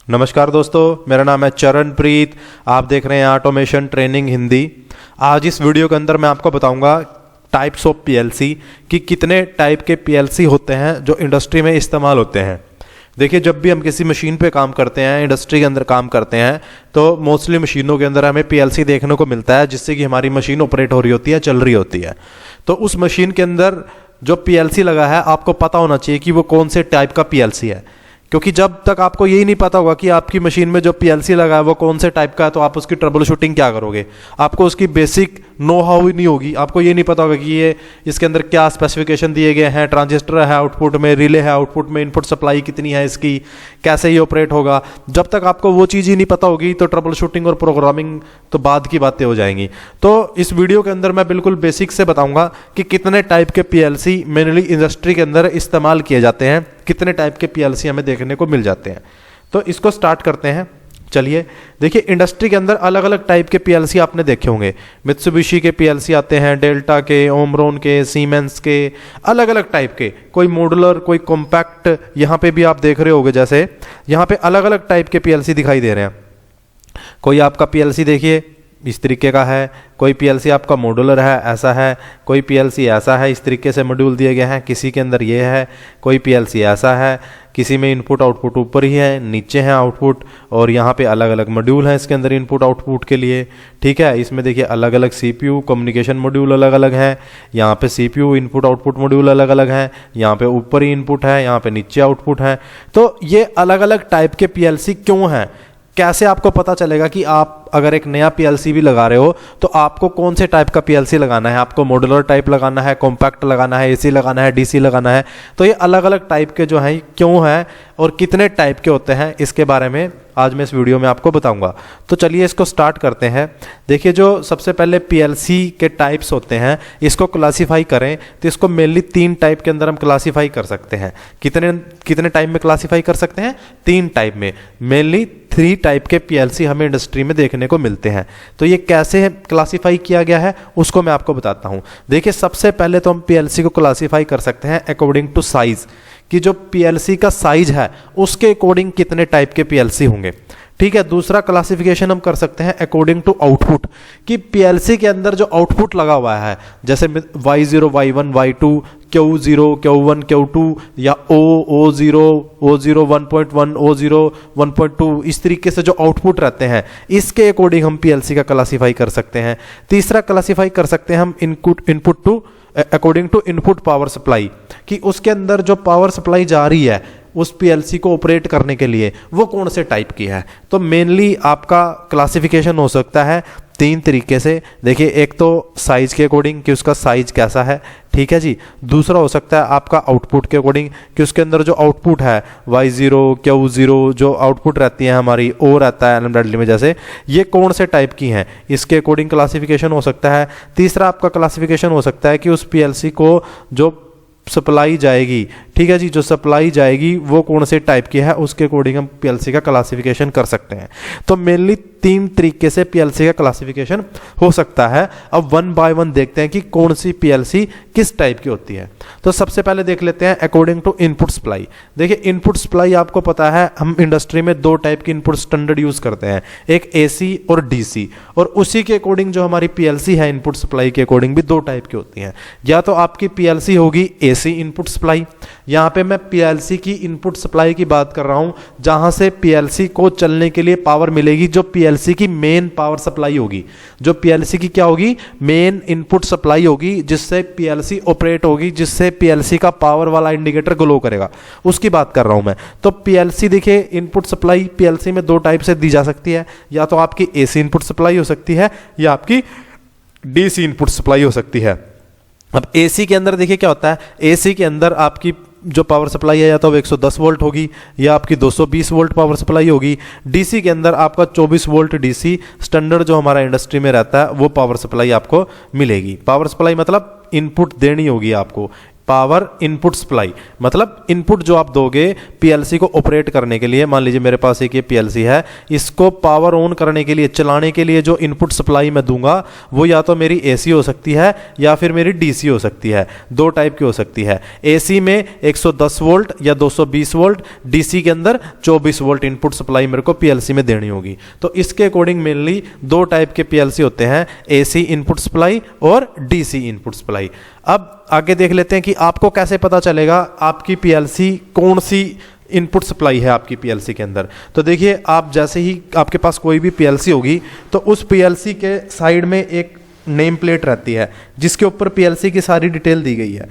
नमस्कार दोस्तों, मेरा नाम है चरणप्रीत। आप देख रहे हैं ऑटोमेशन ट्रेनिंग हिंदी। आज इस वीडियो के अंदर मैं आपको बताऊंगा टाइप्स ऑफ पीएलसी कि कितने टाइप के पीएलसी होते हैं जो इंडस्ट्री में इस्तेमाल होते हैं। देखिए, जब भी हम किसी मशीन पे काम करते हैं, इंडस्ट्री के अंदर काम करते हैं, तो मोस्टली मशीनों के अंदर हमें पीएलसी देखने को मिलता है, जिससे कि हमारी मशीन ऑपरेट हो रही होती है, चल रही होती है। तो उस मशीन के अंदर जो पीएलसी लगा है, आपको पता होना चाहिए कि वो कौन से टाइप का पीएलसी है, क्योंकि जब तक आपको यही नहीं पता होगा कि आपकी मशीन में जो पीएलसी लगा है वो कौन से टाइप का है, तो आप उसकी ट्रबल शूटिंग क्या करोगे। आपको उसकी बेसिक नो हाउ ही नहीं होगी। आपको ये नहीं पता होगा कि ये इसके अंदर क्या स्पेसिफिकेशन दिए गए हैं, ट्रांजिस्टर है आउटपुट में, रिले है आउटपुट में, इनपुट सप्लाई कितनी है इसकी, कैसे ये ऑपरेट होगा। जब तक आपको वो चीज़ ही नहीं पता होगी तो ट्रबल शूटिंग और प्रोग्रामिंग तो बाद की बातें हो जाएंगी। तो इस वीडियो के अंदर मैं बिल्कुल बेसिक से बताऊंगा कि कितने टाइप के पीएलसी मेनली इंडस्ट्री के अंदर इस्तेमाल किए जाते हैं, कितने टाइप के पीएलसी हमें देखने को मिल जाते हैं। तो इसको स्टार्ट करते हैं। चलिए देखिए, इंडस्ट्री के अंदर अलग अलग टाइप के पीएलसी आपने देखे होंगे। मित्सुबिशी के पीएलसी आते हैं, डेल्टा के, ओमरोन के, सीमेंस के, अलग अलग टाइप के, कोई मॉडुलर, कोई कॉम्पैक्ट। यहाँ पे भी आप देख रहे होंगे, जैसे यहाँ पे अलग अलग टाइप के पीएलसी दिखाई दे रहे हैं। कोई आपका पीएलसी देखिए इस तरीके का है, कोई पीएलसी आपका मॉड्यूलर है, ऐसा है, कोई पीएलसी ऐसा है, इस तरीके से मॉड्यूल दिए गए हैं, किसी के अंदर ये है, कोई पीएलसी ऐसा है, किसी में इनपुट आउटपुट ऊपर ही है, नीचे है आउटपुट, और यहाँ पे अलग अलग मॉड्यूल हैं इसके अंदर इनपुट आउटपुट के लिए। ठीक है, इसमें देखिए अलग अलग सीपीयू कम्युनिकेशन मॉड्यूल अलग अलग हैं, यहाँ पे सीपीयू इनपुट आउटपुट मॉड्यूल अलग अलग हैं, यहाँ पे ऊपर ही इनपुट है, यहाँ पे नीचे आउटपुट है। तो ये अलग अलग टाइप के पीएलसी क्यों हैं, कैसे आपको पता चलेगा कि आप अगर एक नया पीएलसी भी लगा रहे हो तो आपको कौन से टाइप का पीएलसी लगाना है, आपको मॉड्यूलर टाइप लगाना है, कॉम्पैक्ट लगाना है, एसी लगाना है, डीसी लगाना है। तो ये अलग अलग टाइप के जो हैं क्यों हैं और कितने टाइप के होते हैं, इसके बारे में आज मैं इस वीडियो में आपको बताऊंगा। तो चलिए इसको स्टार्ट करते हैं। देखिए, जो सबसे पहले पीएलसी के टाइप्स होते हैं, इसको क्लासीफाई करें तो इसको मेनली 3 टाइप के अंदर हम क्लासीफाई कर सकते हैं। कितने टाइप में क्लासीफाई कर सकते हैं? 3 टाइप में। मेनली 3 टाइप के पीएलसी हमें इंडस्ट्री में देखने को मिलते हैं। तो ये कैसे क्लासीफाई किया गया है उसको मैं आपको बताता हूं। देखिए, सबसे पहले तो हम पीएलसी को क्लासीफाई कर सकते हैं अकॉर्डिंग टू साइज, कि जो पीएलसी का साइज है उसके अकॉर्डिंग कितने टाइप के पीएलसी होंगे। ठीक है, दूसरा क्लासिफिकेशन हम कर सकते हैं अकॉर्डिंग टू आउटपुट, कि पीएलसी के अंदर जो आउटपुट लगा हुआ है, जैसे Y0, Y1, Y2, Q0, Q1, Q2, या O0, O0 1.1, O0 1.2, इस तरीके से जो आउटपुट रहते हैं, इसके अकॉर्डिंग हम पीएलसी का क्लासीफाई कर सकते हैं। तीसरा क्लासीफाई कर सकते हैं हम input to according to input power supply, कि उसके अंदर जो पावर सप्लाई जा रही है उस पीएलसी को ऑपरेट करने के लिए वो कौन से टाइप की है। तो मेनली आपका क्लासिफिकेशन हो सकता है 3 तरीके से। देखिए, एक तो साइज के अकॉर्डिंग कि उसका साइज कैसा है, ठीक है जी। दूसरा हो सकता है आपका आउटपुट के अकॉर्डिंग कि उसके अंदर जो आउटपुट है Y0, Q0, जो आउटपुट रहती है हमारी, ओ रहता है एलएमडब्ल्यू में, जैसे ये कौन से टाइप की हैं, इसके अकॉर्डिंग क्लासिफिकेशन हो सकता है। तीसरा आपका क्लासिफिकेशन हो सकता है कि उस पीएलसी को जो सप्लाई जाएगी, ठीक है जी, जो सप्लाई जाएगी वो कौन से टाइप की है, उसके अकॉर्डिंग हम पीएलसी का क्लासिफिकेशन कर सकते हैं। तो मेनली 3 तरीके से पीएलसी का क्लासिफिकेशन हो सकता है। अब 1 बाय 1 देखते हैं कि कौन सी पीएलसी किस टाइप की होती है। तो सबसे पहले देख लेते हैं अकॉर्डिंग टू इनपुट सप्लाई। देखिए, इनपुट सप्लाई आपको पता है हम इंडस्ट्री में 2 टाइप की इनपुट स्टैंडर्ड यूज करते हैं, एक एसी और डीसी, और उसी के अकॉर्डिंग जो हमारी पीएलसी है इनपुट सप्लाई के अकॉर्डिंग भी 2 टाइप की होती हैं। या तो आपकी पीएलसी होगी एसी इनपुट सप्लाई, यहाँ पे मैं पीएलसी की इनपुट सप्लाई की बात कर रहा हूं, जहां से पीएलसी को चलने के लिए पावर मिलेगी, जो पीएलसी की मेन पावर सप्लाई होगी, जो पीएलसी की क्या होगी, मेन इनपुट सप्लाई होगी, जिससे पीएलसी ऑपरेट होगी, जिससे पीएलसी का पावर वाला इंडिकेटर ग्लो करेगा, उसकी बात कर रहा हूं मैं। तो पीएलसी देखिए, इनपुट सप्लाई पीएलसी में 2 टाइप से दी जा सकती है, या तो आपकी एसी इनपुट सप्लाई हो सकती है या आपकी डीसी इनपुट सप्लाई हो सकती है। अब एसी के अंदर देखिए क्या होता है, एसी के अंदर आपकी जो पावर सप्लाई है या तो 110 वोल्ट होगी या आपकी 220 वोल्ट पावर सप्लाई होगी। डीसी के अंदर आपका 24 वोल्ट डीसी स्टैंडर्ड जो हमारा इंडस्ट्री में रहता है वो पावर सप्लाई आपको मिलेगी। पावर सप्लाई मतलब इनपुट देनी होगी आपको, पावर इनपुट सप्लाई, मतलब इनपुट जो आप दोगे पीएलसी को ऑपरेट करने के लिए। मान लीजिए मेरे पास एक ये पीएलसी है, इसको पावर ऑन करने के लिए, चलाने के लिए जो इनपुट सप्लाई मैं दूंगा वो या तो मेरी एसी हो सकती है या फिर मेरी डीसी हो सकती है। दो टाइप की हो सकती है, एसी में 110 वोल्ट या 220 वोल्ट, डीसी के अंदर 24 वोल्ट इनपुट सप्लाई मेरे को पीएलसी में देनी होगी। तो इसके अकॉर्डिंग मेनली दो टाइप के पीएलसी होते हैं, एसी इनपुट सप्लाई और डीसी इनपुट सप्लाई। अब आगे देख लेते हैं कि आपको कैसे पता चलेगा आपकी पीएलसी कौन सी इनपुट सप्लाई है आपकी पीएलसी के अंदर। तो देखिए, आप जैसे ही आपके पास कोई भी पीएलसी होगी तो उस पीएलसी के साइड में एक नेम प्लेट रहती है जिसके ऊपर पीएलसी की सारी डिटेल दी गई है,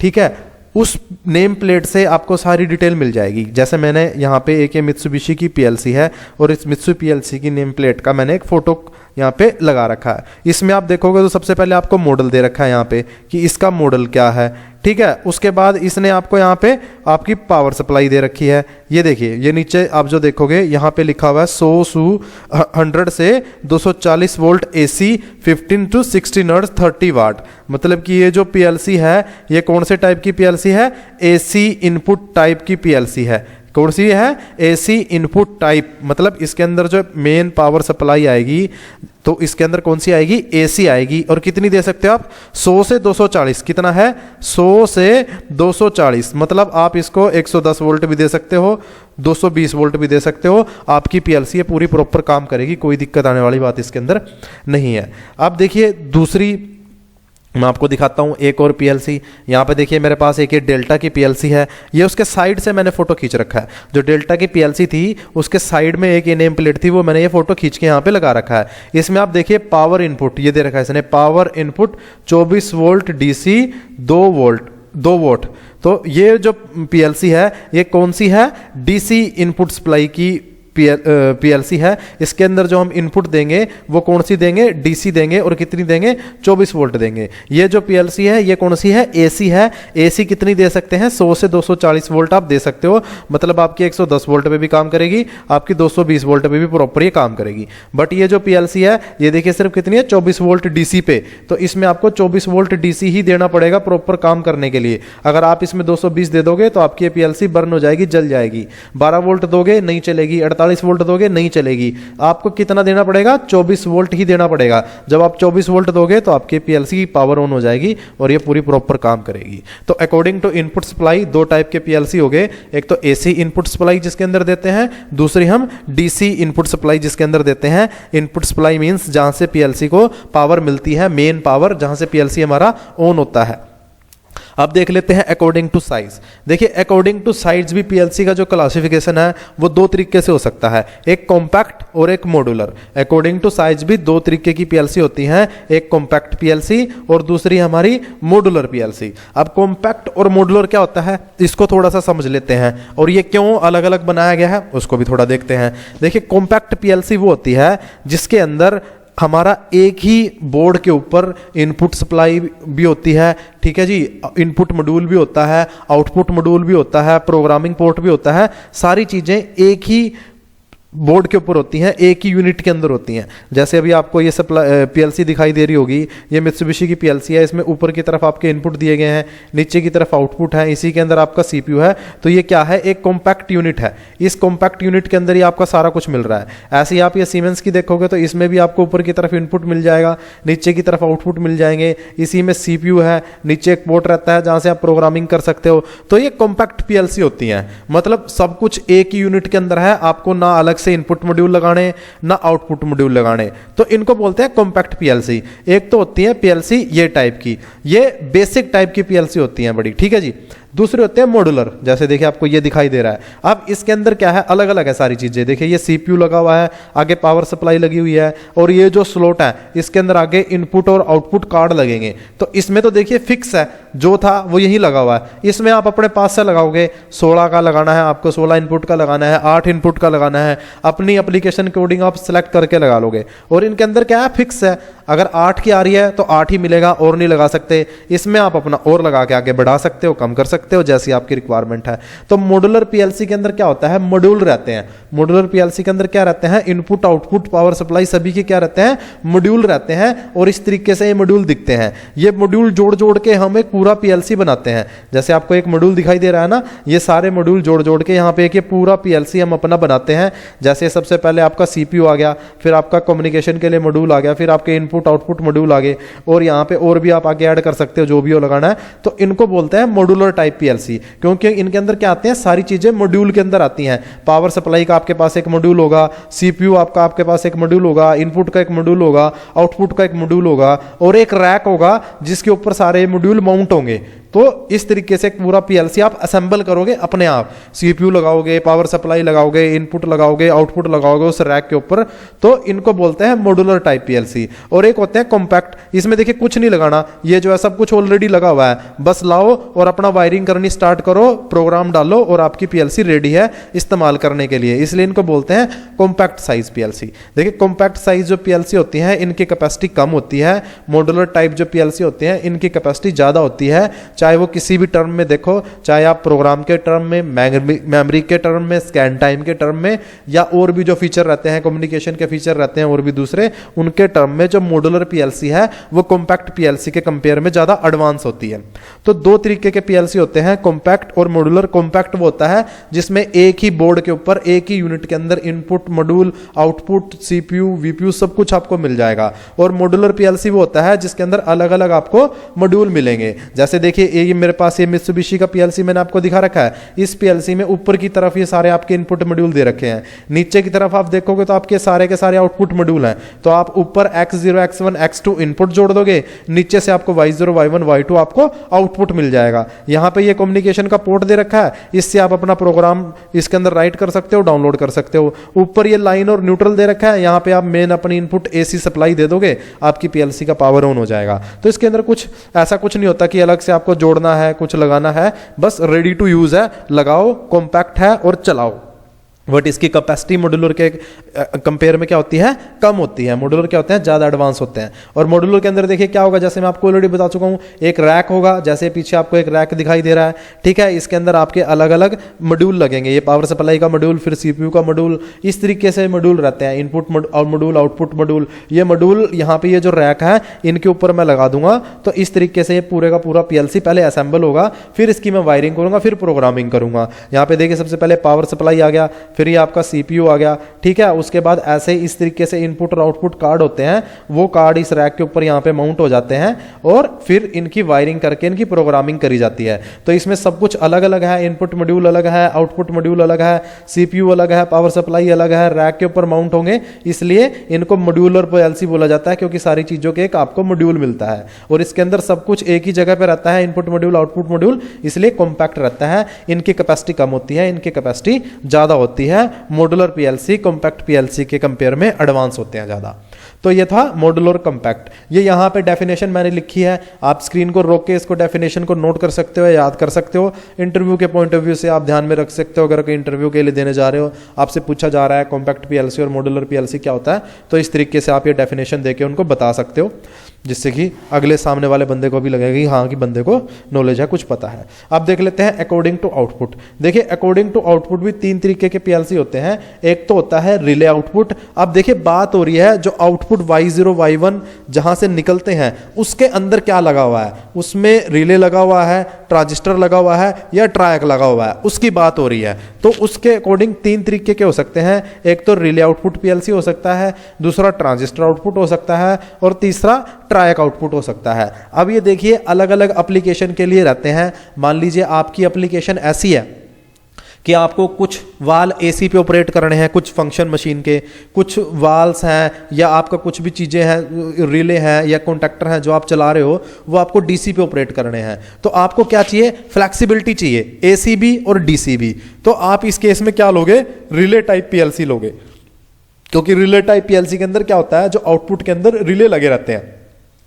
ठीक है। उस नेम प्लेट से आपको सारी डिटेल मिल जाएगी। जैसे मैंने यहाँ पे एक ये मित्सुबिशी की पीएलसी है और इस मित्सुबिशी पीएलसी की नेम प्लेट का मैंने एक फ़ोटो यहाँ पे लगा रखा है। इसमें आप देखोगे तो सबसे पहले आपको मॉडल दे रखा है यहाँ पे कि इसका मॉडल क्या है, ठीक है। उसके बाद इसने आपको यहाँ पे आपकी पावर सप्लाई दे रखी है। ये देखिए, ये नीचे आप जो देखोगे यहाँ पे लिखा हुआ है 100 से 240 वोल्ट एसी 15 to 16 हर्ट्ज 30 वाट। मतलब कि ये जो पीएलसी है ये कौन से टाइप की पीएलसी है, एसी इनपुट टाइप की पीएलसी है। कौन सी है, एसी इनपुट टाइप। मतलब इसके अंदर जो मेन पावर सप्लाई आएगी तो इसके अंदर कौन सी आएगी, एसी आएगी। और कितनी दे सकते हो आप, 100 से 240। कितना है, 100 से 240। मतलब आप इसको 110 वोल्ट भी दे सकते हो, 220 वोल्ट भी दे सकते हो। आपकी पीएलसी ये पूरी प्रॉपर काम करेगी, कोई दिक्कत आने वाली बात इसके अंदर नहीं है। अब देखिए दूसरी मैं आपको दिखाता हूँ एक और पीएलसी। यहाँ पे देखिए मेरे पास एक ये डेल्टा की पीएलसी है, ये उसके साइड से मैंने फोटो खींच रखा है। जो डेल्टा की पीएलसी थी उसके साइड में एक ये नेम प्लेट थी, वो मैंने ये फोटो खींच के यहाँ पे लगा रखा है। इसमें आप देखिए पावर इनपुट ये दे रखा है इसने, power input 24 volt DC 2 volt. तो ये जो पीएलसी है ये कौन सी है, डीसी इनपुट सप्लाई की पीएलसी है। इसके अंदर जो हम इनपुट देंगे वो कौन सी देंगे, डीसी देंगे। और कितनी देंगे, 24 वोल्ट देंगे। ये जो पीएलसी है ये कौन सी है, एसी है। एसी कितनी दे सकते हैं, 100 से 240 वोल्ट आप दे सकते हो। मतलब आपकी 110 वोल्ट पे भी काम करेगी, आपकी 220 वोल्ट पे भी प्रॉपर ये काम करेगी। बट ये जो पीएलसी है ये देखिए सिर्फ कितनी है, 24 वोल्ट डीसी पे। तो इसमें आपको 24 वोल्ट डीसी ही देना पड़ेगा प्रॉपर काम करने के लिए। अगर आप इसमें 220 दे दोगे तो आपकी पीएलसी बर्न हो जाएगी, जल जाएगी। 12 वोल्ट दोगे नहीं चलेगी, 48 वोल्ट दोगे नहीं चलेगी। आपको कितना देना पड़ेगा, 24 वोल्ट ही देना पड़ेगा। जब आप 24 वोल्ट दोगे तो आपकी पीएलसी पावर ऑन हो जाएगी और ये पूरी प्रॉपर काम करेगी। तो अकॉर्डिंग टू इनपुट सप्लाई दो टाइप के पीएलसी हो गए, एक तो एसी इनपुट सप्लाई जिसके अंदर देते हैं, दूसरी हम डीसी इनपुट सप्लाई जिसके अंदर देते हैं। इनपुट सप्लाई मींस जहां से पीएलसी को पावर मिलती है, मेन पावर जहां से पीएलसी हमारा ऑन होता है। अब देख लेते हैं अकॉर्डिंग टू साइज। देखिए अकॉर्डिंग टू साइज भी पीएलसी का जो क्लासिफिकेशन है वो दो तरीके से हो सकता है, एक कॉम्पैक्ट और एक मॉड्यूलर। अकॉर्डिंग टू साइज भी दो तरीके की पीएलसी होती हैं, एक कॉम्पैक्ट पीएलसी और दूसरी हमारी मॉड्यूलर पीएलसी। अब कॉम्पैक्ट और मॉड्यूलर क्या होता है इसको थोड़ा सा समझ लेते हैं, और ये क्यों अलग अलग बनाया गया है उसको भी थोड़ा देखते हैं। देखिए कॉम्पैक्ट पीएलसी वो होती है जिसके अंदर हमारा एक ही बोर्ड के ऊपर इनपुट सप्लाई भी होती है, ठीक है जी, इनपुट मॉड्यूल भी होता है, आउटपुट मॉड्यूल भी होता है, प्रोग्रामिंग पोर्ट भी होता है। सारी चीज़ें एक ही बोर्ड के ऊपर होती हैं, एक ही यूनिट के अंदर होती हैं। जैसे अभी आपको ये सप्लाई पीएलसी दिखाई दे रही होगी, ये मित्सुबिशी की पीएलसी है। इसमें ऊपर की तरफ आपके इनपुट दिए गए हैं, नीचे की तरफ आउटपुट है, इसी के अंदर आपका सीपीयू है। तो ये क्या है, एक कॉम्पैक्ट यूनिट है। इस कॉम्पैक्ट यूनिट के अंदर ही आपका सारा कुछ मिल रहा है। ऐसे ही आप ये सीमेंस की देखोगे तो इसमें भी आपको ऊपर की तरफ इनपुट मिल जाएगा, नीचे की तरफ आउटपुट मिल जाएंगे। इसी में सीपीयू है, नीचे एक पोर्ट रहता है जहां से आप प्रोग्रामिंग कर सकते हो। तो ये कॉम्पैक्ट पीएलसी होती हैं, मतलब सब कुछ एक ही यूनिट के अंदर है, आपको ना अलग से इनपुट मॉड्यूल लगाने ना आउटपुट मॉड्यूल लगाने। तो इनको बोलते हैं कॉम्पैक्ट पीएलसी। एक तो होती है पीएलसी ये टाइप की, ये बेसिक टाइप की पीएलसी होती हैं बड़ी, ठीक है जी। दूसरे होते हैं मॉड्यूलर, जैसे देखिए आपको ये दिखाई दे रहा है। अब इसके अंदर क्या है, अलग अलग है सारी चीजें। देखिए ये सीपीयू लगा हुआ है, आगे पावर सप्लाई लगी हुई है, और ये जो स्लॉट है इसके अंदर आगे इनपुट और आउटपुट कार्ड लगेंगे। तो इसमें तो देखिए फिक्स है, जो था वो यही लगा हुआ है। इसमें आप अपने पास से लगाओगे, 16 का लगाना है आपको, 16 इनपुट का लगाना है, 8 इनपुट का लगाना है, अपनी एप्लीकेशन के अकॉर्डिंग आप सेलेक्ट करके लगा लोगे। और इनके अंदर क्या है, फिक्स है, अगर 8 की आ रही है तो 8 ही मिलेगा, और नहीं लगा सकते। इसमें आप अपना और लगा के आगे बढ़ा सकते हो, कम कर सकते सकते हो जैसी आपकी रिक्वायरमेंट है। तो मॉड्यूलर पीएलसी के अंदर क्या होता है, मॉड्यूल रहते हैं। मॉड्यूलर पीएलसी के अंदर क्या रहते हैं, इनपुट आउटपुट पावर सप्लाई सभी के क्या रहते हैं, मॉड्यूल रहते हैं। और इस तरीके से ये मॉड्यूल दिखते हैं। ये मॉड्यूल जोड़ जोड़ के हम एक पूरा पीएलसी बनाते हैं। जैसे आपको एक मॉड्यूल दिखाई दे रहा है ना, ये सारे मॉड्यूल जोड़ जोड़ के यहाँ पे एक ये पूरा पीएलसी हम अपना बनाते हैं। जैसे सबसे पहले आपका सीपीयू आ गया, फिर आपका कम्युनिकेशन के लिए मॉड्यूल आ गया, फिर आपके इनपुट आउटपुट मॉड्यूल आ गए, और यहाँ पे और भी आप आगे ऐड कर सकते हो जो भी हो लगाना है। तो इनको बोलते हैं मॉड्यूलर टाइप पीएलसी, क्योंकि इनके अंदर क्या आते हैं, सारी चीजें मॉड्यूल के अंदर आती हैं। पावर सप्लाई का आपके पास एक मॉड्यूल होगा, सीपीयू आपके पास एक मॉड्यूल होगा, इनपुट का एक मॉड्यूल होगा, आउटपुट का एक मॉड्यूल होगा, और एक रैक होगा जिसके ऊपर सारे मॉड्यूल माउंट होंगे। तो इस तरीके से पूरा पीएलसी आप असेंबल करोगे अपने आप। सीपीयू लगाओगे, पावर सप्लाई लगाओगे, इनपुट लगाओगे, आउटपुट लगाओगे उस रैक के ऊपर। तो इनको बोलते हैं मॉड्यूलर टाइप पीएलसी। और एक होते हैं कॉम्पैक्ट, इसमें देखिए कुछ नहीं लगाना, ये जो है सब कुछ ऑलरेडी लगा हुआ है, बस लाओ और अपना वायरिंग करनी स्टार्ट करो, प्रोग्राम डालो और आपकी पीएलसी रेडी है इस्तेमाल करने के लिए। इसलिए इनको बोलते हैं कॉम्पैक्ट साइज पीएलसी। देखिए कॉम्पैक्ट साइज जो पीएलसी होती है इनकी कैपेसिटी कम होती है। मॉड्यूलर टाइप जो पीएलसी होते हैं इनकी कैपेसिटी ज्यादा होती है, चाहे वो किसी भी टर्म में देखो, चाहे आप प्रोग्राम के टर्म में, मेमोरी के टर्म में, स्कैन टाइम के टर्म में, या और भी जो फीचर रहते हैं, कम्युनिकेशन के फीचर रहते हैं और भी दूसरे, उनके टर्म में जो मॉड्यूलर पीएलसी है वो कॉम्पैक्ट पीएलसी के कंपेयर में ज्यादा एडवांस होती है। तो दो तरीके के पीएलसी होते हैं, कॉम्पैक्ट और मॉड्यूलर। कॉम्पैक्ट वो होता है जिसमें एक ही बोर्ड के ऊपर एक ही यूनिट के अंदर इनपुट, मॉड्यूल, आउटपुट, सीपीयू, वीपीयू सब कुछ आपको मिल जाएगा। और मॉड्यूलर पीएलसी वो होता है जिसके अंदर अलग अलग आपको मॉड्यूल मिलेंगे। जैसे देखिए ये मेरे पास ये मित्सुबिशी का पीएलसी मैंने आपको दिखा रखा है। इस पीएलसी में ऊपर की तरफ ये सारे आपके इनपुट मॉड्यूल दे रखे हैं, नीचे की तरफ आप देखोगे तो आपके सारे के सारे आउटपुट मॉड्यूल हैं। तो आप ऊपर x0, x1, x2 इनपुट जोड़ दोगे, नीचे से आपको y0, y1, y2 आपको आउटपुट मिल जाएगा। यहां पे ये कम्युनिकेशन का पोर्ट दे रखा है, इससे आप अपना प्रोग्राम इसके अंदर राइट कर सकते हो, डाउनलोड कर सकते हो। ऊपर ये लाइन और न्यूट्रल दे रखा है, यहां पे आप मेन अपनी इनपुट एसी सप्लाई दे दोगे, आपकी पीएलसी का पावर ऑन हो जाएगा। तो इसके अंदर कुछ ऐसा कुछ नहीं होता कि अलग से आपको जोड़ना है, कुछ लगाना है, बस रेडी टू यूज है, लगाओ, कॉम्पैक्ट है और चलाओ। बट इसकी कैपेसिटी मॉड्यूलर के कंपेयर में क्या होती है, कम होती है। मॉड्यूलर क्या होते हैं, ज्यादा एडवांस होते हैं। और मॉड्यूलर के अंदर देखिए क्या होगा, जैसे मैं आपको ऑलरेडी बता चुका हूं, एक रैक होगा, जैसे पीछे आपको एक रैक दिखाई दे रहा है, ठीक है। इसके अंदर आपके अलग अलग मॉड्यूल लगेंगे, ये पावर सप्लाई का मॉड्यूल, फिर सीपीयू का मॉड्यूल, इस तरीके से मॉड्यूल रहते हैं। इनपुट मॉड्यूल, आउटपुट मॉड्यूल, ये मॉड्यूल यहाँ पे ये जो रैक है इनके ऊपर मैं लगा दूंगा। तो इस तरीके से ये पूरे का पूरा पीएलसी पहले असेंबल होगा, फिर इसकी मैं वायरिंग करूंगा, फिर प्रोग्रामिंग करूंगा। यहाँ पे देखिए सबसे पहले पावर सप्लाई आ गया, फिर ये आपका सीपीयू आ गया, ठीक है। उसके बाद ऐसे इस तरीके से इनपुट और आउटपुट कार्ड होते हैं, वो कार्ड इस रैक के ऊपर यहाँ पे माउंट हो जाते हैं और फिर इनकी वायरिंग करके इनकी प्रोग्रामिंग करी जाती है। तो इसमें सब कुछ अलग अलग है, इनपुट मॉड्यूल अलग है, आउटपुट मॉड्यूल अलग है, सीपीयू अलग है, पावर सप्लाई अलग है, रैक के ऊपर माउंट होंगे, इसलिए इनको मॉड्यूलर पीएलसी बोला जाता है, क्योंकि सारी चीजों के एक आपको मॉड्यूल मिलता है और इसके अंदर सब कुछ एक ही जगह पे रहता है, इनपुट मॉड्यूल, आउटपुट मॉड्यूल, इसलिए कॉम्पैक्ट रहता है। इनकी कैपेसिटी कम होती है, इनकी कैपेसिटी ज्यादा होती है। मॉड्यूलर पीएलसी कॉम्पैक्ट पीएलसी के कंपेयर में एडवांस होते हैं ज्यादा। तो ये था मॉड्यूलर कॉम्पैक्ट। ये यहाँ पे डेफिनेशन मैंने लिखी है, आप स्क्रीन को रोक के इसको डेफिनेशन को नोट कर सकते हो, याद कर सकते हो। इंटरव्यू के पॉइंट ऑफ व्यू से आप ध्यान में रख सकते हो, अगर कोई इंटरव्यू के लिए देने जा रहे हो, आपसे पूछा जा रहा है कॉम्पैक्ट पीएलसी और मॉड्यूलर पीएलसी क्या होता है, तो इस तरीके से आप ये डेफिनेशन देके उनको बता सकते हो, जिससे कि अगले सामने वाले बंदे को भी लगेगा कि हाँ कि बंदे को नॉलेज है, कुछ पता है। अब देख लेते हैं अकॉर्डिंग टू आउटपुट। देखिए अकॉर्डिंग टू आउटपुट भी तीन तरीके के पीएलसी होते हैं। एक तो होता है रिले आउटपुट। अब देखिए बात हो रही है जो आउटपुट y0, y1 जहां से निकलते हैं उसके अंदर क्या लगा हुआ है, उसमें रिले लगा हुआ है, ट्रांजिस्टर लगा हुआ है या ट्रायक लगा हुआ है, उसकी बात हो रही है। तो उसके अकॉर्डिंग तीन तरीके के हो सकते हैं। एक तो रिले आउटपुट पीएलसी हो सकता है, दूसरा ट्रांजिस्टर आउटपुट हो सकता है और तीसरा ट्रायक आउटपुट हो सकता है। अब ये देखिए अलग अलग एप्लीकेशन के लिए रहते हैं। मान लीजिए आपकी एप्लीकेशन ऐसी है कि आपको कुछ वाल एसी पे ऑपरेट करने हैं, कुछ फंक्शन मशीन के, कुछ वाल्स हैं या आपका कुछ भी चीज़ें हैं, रिले हैं या कॉन्टैक्टर हैं जो आप चला रहे हो, वो आपको डीसी पे ऑपरेट करने हैं। तो आपको क्या चाहिए, फ्लेक्सिबिलिटी चाहिए, एसी भी और डीसी भी। तो आप इस केस में क्या लोगे, रिले टाइप पीएलसी लोगे, क्योंकि रिले टाइप पीएलसी के अंदर क्या होता है, जो आउटपुट के अंदर रिले लगे रहते हैं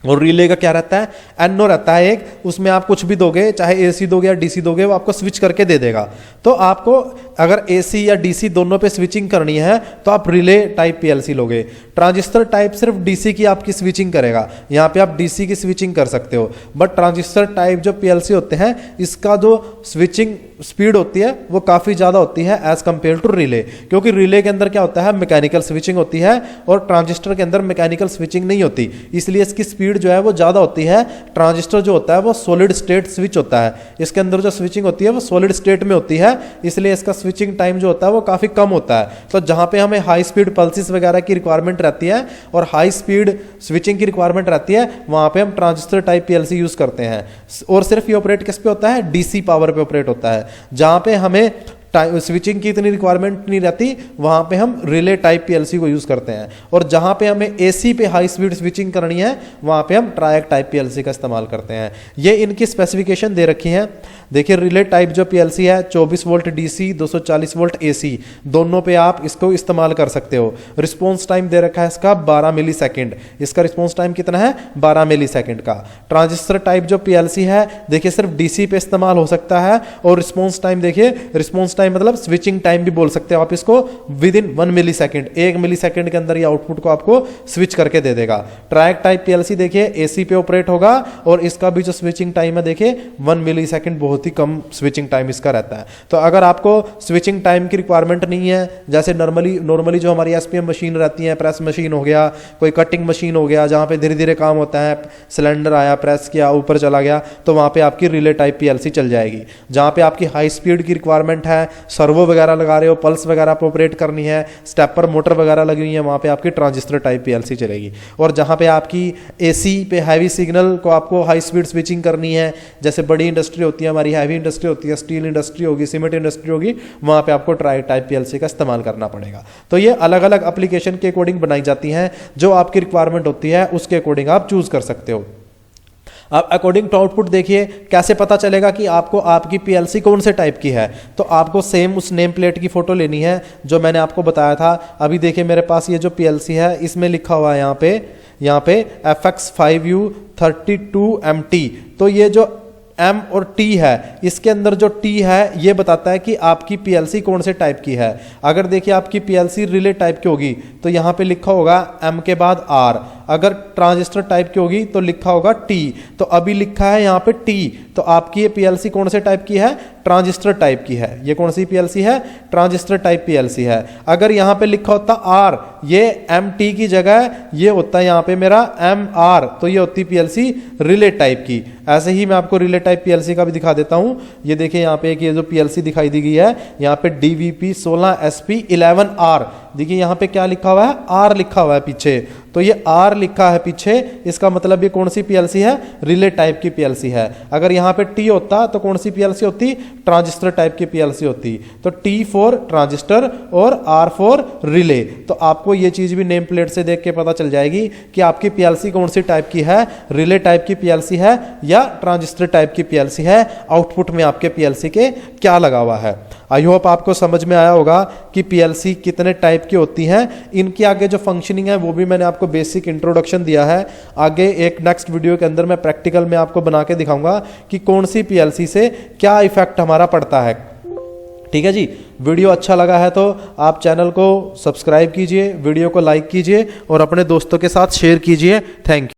और रिले का क्या रहता है, एनओ रहता है एक, उसमें आप कुछ भी दोगे, चाहे एसी दोगे या डीसी दोगे, वो आपको स्विच करके दे देगा। तो आपको अगर AC या DC दोनों पे स्विचिंग करनी है तो आप रिले टाइप PLC लोगे। ट्रांजिस्टर टाइप सिर्फ DC की आपकी स्विचिंग करेगा, यहाँ पे आप DC की स्विचिंग कर सकते हो, बट ट्रांजिस्टर टाइप जो PLC होते हैं इसका जो स्विचिंग स्पीड होती है वो काफ़ी ज़्यादा होती है एज कंपेयर टू रिले, क्योंकि रिले के अंदर क्या होता है मैकेनिकल स्विचिंग होती है और ट्रांजिस्टर के अंदर मैकेनिकल स्विचिंग नहीं होती, इसलिए इसकी स्पीड जो है वो ज़्यादा होती है। ट्रांजिस्टर जो होता है वो सॉलिड स्टेट स्विच होता है, इसके अंदर जो स्विचिंग होती है वो सॉलिड स्टेट में होती है, इसलिए इसका स्विचिंग टाइम जो होता है वो काफ़ी कम होता है। तो जहाँ पे हमें हाई स्पीड पल्सेस वगैरह की रिक्वायरमेंट रहती है और हाई स्पीड स्विचिंग की रिक्वायरमेंट रहती है, वहाँ पे हम ट्रांजिस्टर टाइप PLC यूज़ करते हैं। और सिर्फ ये ऑपरेट किस पे होता है, DC पावर पे ऑपरेट होता है। जहाँ पे हमें स्विचिंग की इतनी रिक्वायरमेंट नहीं रहती वहाँ पे हम रिले टाइप PLC को यूज़ करते हैं, और जहाँ पे हमें AC पे हाई स्पीड स्विचिंग करनी है वहाँ पे हम ट्रायक टाइप PLC का इस्तेमाल करते हैं। ये इनकी स्पेसिफिकेशन दे रखी है। देखिए रिले टाइप जो PLC है 24 वोल्ट DC 240 वोल्ट AC दोनों पे आप इसको इस्तेमाल कर सकते हो। रिस्पॉन्स टाइम दे रखा है इसका 12 मिली सेकेंड, इसका रिस्पॉन्स टाइम कितना है 12 मिली सेकेंड का। ट्रांजिस्टर टाइप जो PLC है देखिए सिर्फ DC पे इस्तेमाल हो सकता है, और रिस्पॉन्स टाइम देखिए, रिस्पॉन्स टाइम मतलब स्विचिंग टाइम भी बोल सकते हो आप इसको, within 1 millisecond, 1 millisecond के अंदर ये आउटपुट को आपको स्विच करके दे देगा। ट्रायक टाइप PLC देखिए AC पे ऑपरेट होगा और इसका भी जो स्विचिंग टाइम है देखिए 1 मिली सेकेंड, बहुत ही कम स्विचिंग टाइम इसका रहता है। तो अगर आपको स्विचिंग टाइम की रिक्वायरमेंट नहीं है, जैसे नॉर्मली जो हमारी SPM मशीन रहती है, प्रेस मशीन हो गया, कोई कटिंग मशीन हो गया, जहाँ पे धीरे धीरे काम होता है, सिलेंडर आया प्रेस किया ऊपर चला गया, तो वहाँ पे आपकी रिले टाइप PLC चल जाएगी। जहाँ पे आपकी हाई स्पीड की रिक्वायरमेंट है, सर्वो वगैरह लगा रहे हो, पल्स वगैरह पे ऑपरेट करनी है, स्टेपर मोटर वगैरह लगी हुई है, वहाँ पे आपकी ट्रांजिस्टर टाइप PLC चलेगी। और जहाँ पे आपकी AC पे हैवी सिग्नल को आपको हाई स्पीड स्विचिंग करनी है, जैसे बड़ी इंडस्ट्री होती है हमारी, हैवी इंडस्ट्री होती है, स्टील इंडस्ट्री होगी, सीमेंट इंडस्ट्री होगी, वहाँ पे आपको ट्रायक टाइप PLC का इस्तेमाल करना पड़ेगा। तो ये अलग अलग एप्लीकेशन के अकॉर्डिंग बनाई जाती हैं, जो आपकी रिक्वायरमेंट होती है उसके अकॉर्डिंग आप चूज कर सकते हो। अब अकॉर्डिंग टू आउटपुट देखिए कैसे पता चलेगा कि आपको आपकी PLC कौन से टाइप की है। तो आपको सेम उस नेम प्लेट की फोटो लेनी है जो मैंने आपको बताया था। अभी देखिए मेरे पास ये जो PLC है इसमें लिखा हुआ है यहाँ पे FX5U32MT। तो ये जो M और T है, इसके अंदर जो T है ये बताता है कि आपकी PLC कौन से टाइप की है। अगर देखिए आपकी PLC रिले टाइप की होगी तो यहाँ पे लिखा होगा M के बाद R, अगर ट्रांजिस्टर टाइप की होगी तो लिखा होगा T। तो अभी लिखा है यहाँ पे T, तो आपकी ये PLC कौन से टाइप की है, ट्रांजिस्टर टाइप की है। ये कौन सी PLC है, ट्रांजिस्टर टाइप PLC है। अगर यहाँ पे लिखा होता R, ये MT की जगह ये होता है यहाँ पे मेरा MR, तो ये होती PLC रिले टाइप की। ऐसे ही मैं आपको रिले टाइप PLC का भी दिखा देता हूँ। ये देखिए यहाँ पे एक ये जो PLC दिखाई दी गई है, यहाँ पे DVP16SP11R, देखिए यहाँ पे क्या लिखा हुआ है, R लिखा हुआ है पीछे। तो ये R लिखा है पीछे, इसका मतलब ये कौन सी PLC है, रिले टाइप की PLC है। अगर यहाँ पे T होता तो कौन सी PLC होती, ट्रांजिस्टर टाइप की PLC होती। तो T फॉर ट्रांजिस्टर और R फॉर रिले। तो आपको ये चीज भी नेम प्लेट से देख के पता चल जाएगी कि आपकी PLC कौन सी टाइप की है, रिले टाइप की PLC है या ट्रांजिस्टर टाइप की PLC है। आउटपुट में आपके PLC के क्या लगा हुआ है। आई होप आपको समझ में आया होगा कि PLC कितने टाइप की होती हैं। इनकी आगे जो फंक्शनिंग है वो भी मैंने आपको बेसिक इंट्रोडक्शन दिया है। आगे एक नेक्स्ट वीडियो के अंदर मैं प्रैक्टिकल में आपको बना के दिखाऊंगा कि कौन सी PLC से क्या इफेक्ट हमारा पड़ता है। ठीक है जी, वीडियो अच्छा लगा है तो आप चैनल को सब्सक्राइब कीजिए, वीडियो को लाइक कीजिए और अपने दोस्तों के साथ शेयर कीजिए। Thank you.